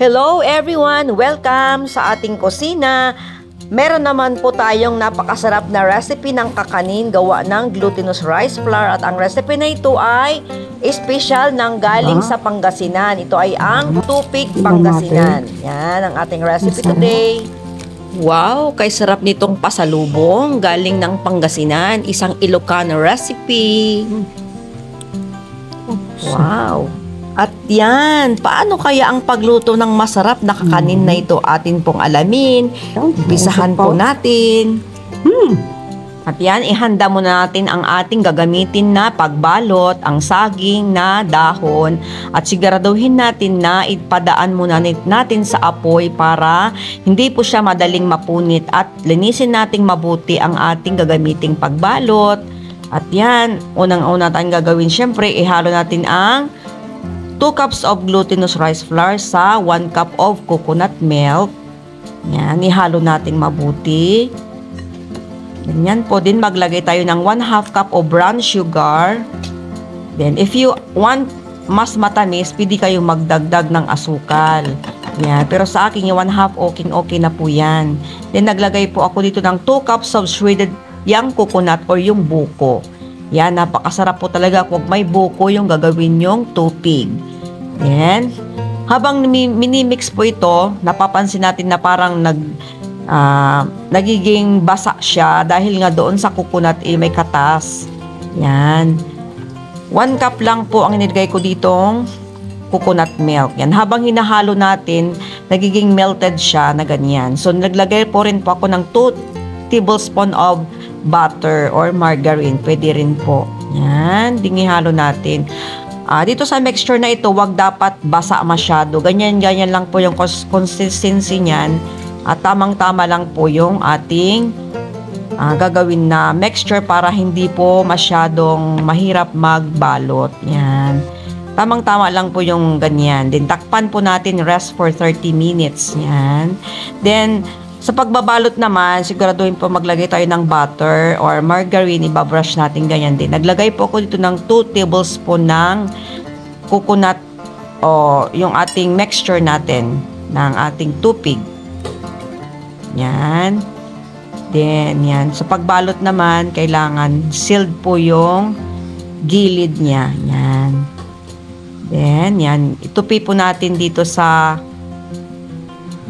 Hello everyone! Welcome sa ating kusina. Meron naman po tayong napakasarap na recipe ng kakanin gawa ng glutinous rice flour at ang recipe na ito ay special ng galing sa Pangasinan. Ito ay ang tupig Pangasinan. Yan ang ating recipe today. Wow, kay sarap nitong pasalubong galing ng Pangasinan, isang Ilocano recipe. Wow! At yan, paano kaya ang pagluto ng masarap na kakanin na ito atin pong alamin. Umpisahan po natin. At yan, ihanda muna natin ang ating gagamitin na pagbalot, ang saging na dahon. At siguraduhin natin na ipadaan muna natin sa apoy para hindi po siya madaling mapunit. At linisin nating mabuti ang ating gagamiting pagbalot. At yan, unang-una tayong gagawin, syempre, ihalo natin ang 2 cups of glutinous rice flour sa 1 cup of coconut milk. Yan, ihalo natin mabuti. Ganyan po din, maglagay tayo ng 1/2 cup of brown sugar. Then, if you want mas matamis, pwede kayong magdagdag ng asukal. Yan, pero sa akin, yung 1/2 okay na po yan. Then, naglagay po ako dito ng 2 cups of shredded young coconut or yung buko. Yan, napakasarap po talaga kung may buko yung gagawin yung tupig. Yan. Habang minimix po ito, napapansin natin na parang nagiging basa siya dahil nga doon sa coconut may katas. Yan. 1 cup lang po ang inilagay ko ditong coconut milk. Yan. Habang hinahalo natin, nagiging melted siya na ganyan. So, naglagay po rin po ako ng 2 tablespoon of butter or margarine. Pwede rin po. Yan. Dingihalo natin. Dito sa mixture na ito, wag dapat basa masyado. Ganyan lang po yung consistency niyan. At tamang-tama lang po yung ating gagawin na mixture para hindi po masyadong mahirap magbalot. Yan. Tamang-tama lang po yung ganyan. Then, takpan po natin, rest for 30 minutes. Yan. Then, sa pagbabalot naman, siguraduhin po maglagay tayo ng butter or margarine, ibabrush natin ganyan din. Naglagay po ako dito ng 2 tablespoon ng coconut o yung ating mixture natin ng ating tupig. Yan. Then, yan. Sa pagbalot naman, kailangan sealed po yung gilid niya. Yan. Then, yan. Itupi po natin dito sa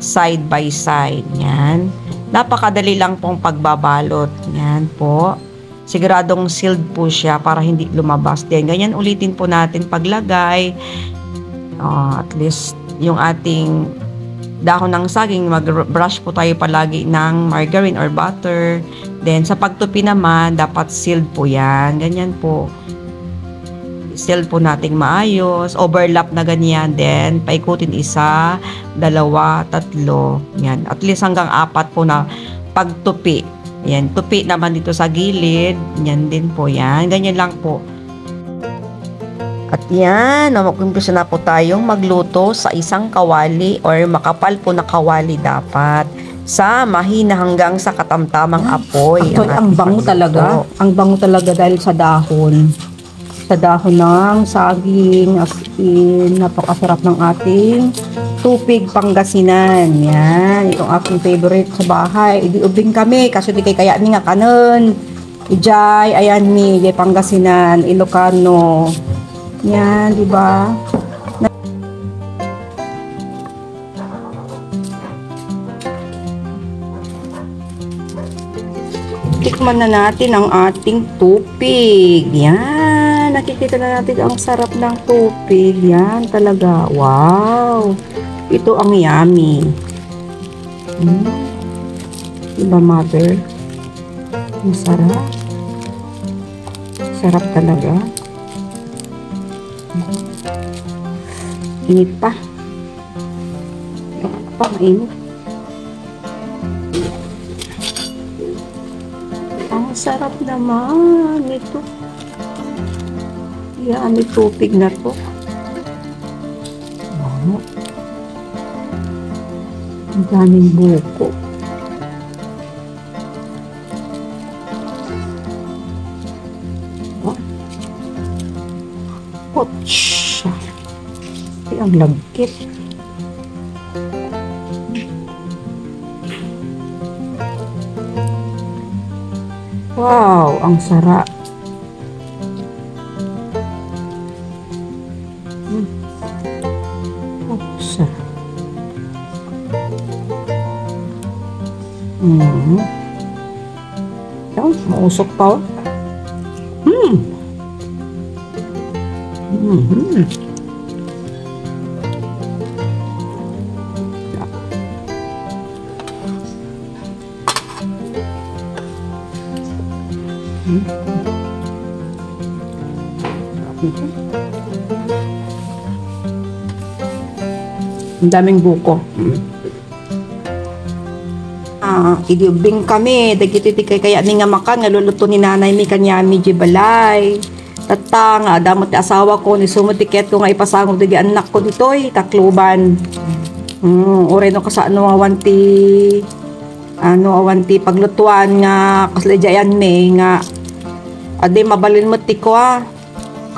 side by side. Yan. Napakadali lang pong pagbabalot. Yan po. Siguradong sealed po siya para hindi lumabas din. Ganyan ulitin po natin paglagay. At least yung ating dahon ng saging, mag-brush po tayo palagi ng margarine or butter. Then sa pagtupi naman, dapat sealed po yan. Ganyan po. Seal po nating maayos, overlap na ganyan, then paikutin 1, 2, 3, yan, at least hanggang 4 po na pagtupi. Yan, tupi naman dito sa gilid, yan din po yan, ganyan lang po. At yan, mag-umpisa na po tayong magluto sa isang kawali or makapal po na kawali dapat. Sa mahina hanggang sa katamtamang apoy. Ang bango talaga. Ang bango talaga dahil sa dahon. Sa dahon ng saging, as in, napakasarap ng ating tupig Pangasinan. Yan, itong aking favorite sa bahay. Idiubing kami, kasi di kay kaya ni nga kanon. Ijay, ayan ni, di Pangasinan, Ilocano. Yan, di ba? Tikman na natin ang ating tupig. Yan. Nakikita na natin ang sarap ng tupig. Yan talaga. Wow. Ito ang yummy. Diba, mother? Ang sarap. Sarap talaga. Init pa. Mainit. Ang sarap naman ito. Yan, may tupig na to. Wow. Ang daming buko. Ouch! Ay, ang lagkit. Wow, ang sarap. Oh, sarap. Yan, mausok pa. Ang daming buko. Idiubing kami. Dagiti kaya ni nga makan. Nga luluto ni nanay mi kanyami di balay. Tata nga. Damot ti asawa ko. Ni sumutiket ko nga ipasangog dagi anak ko ditoy. Takluban. Ure no kasano awanti paglutuan nga kasladyayan me nga ade mabalin mo ti ko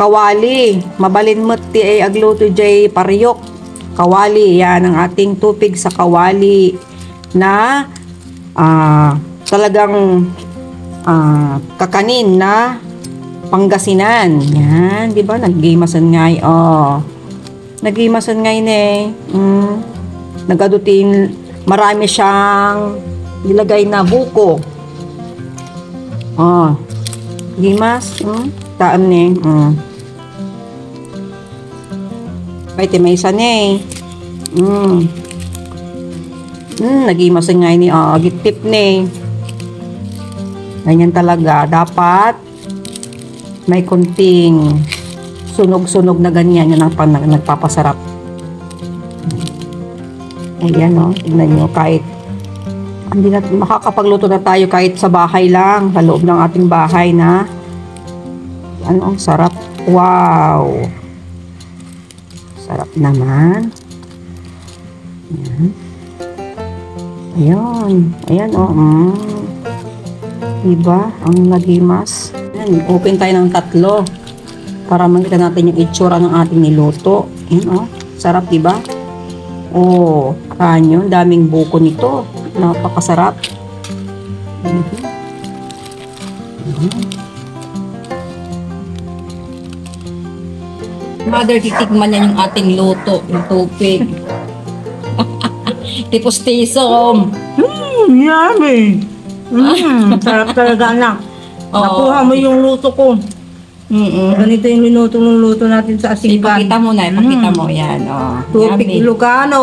kawali. Mabalin mo ti ay agluto jay pariyok. Kawali, yan ang ating tupig sa kawali na talagang kakanin na Pangasinan. Yan, di ba? Naggimasan ngay. Naggimasan ngay ne. Nagadutin, marami siyang nilagay na buko. Gimas. Taam ne. Pwede may isa ne. Nagimasan nga ni gitip ne. Ganyan talaga. Dapat may konting sunog-sunog na ganyan. Yan ang nagpapasarap. Ayan o. Tignan nyo. Kahit hindi na makakapagluto na tayo kahit sa bahay lang. Sa loob ng ating bahay na. Ano ang sarap. Wow. Sarap naman. Ayan. Ayan o. Diba? Ang nagimas. Ayan. Open tayo ng 3 para makita natin yung itsura ng ating niluto. Ayan o. Sarap diba? Kanyo. Daming buko nito. Napakasarap. Mother, titikman niya yung ating luto, yung tupig. Tipos tisom. Yummy! Sarap talaga, anak. Nakuha mo yung luto ko. Ganito yung luto natin sa asikan. Ipakita mo na, ipakita mo. Yan, Tupig Ilocano.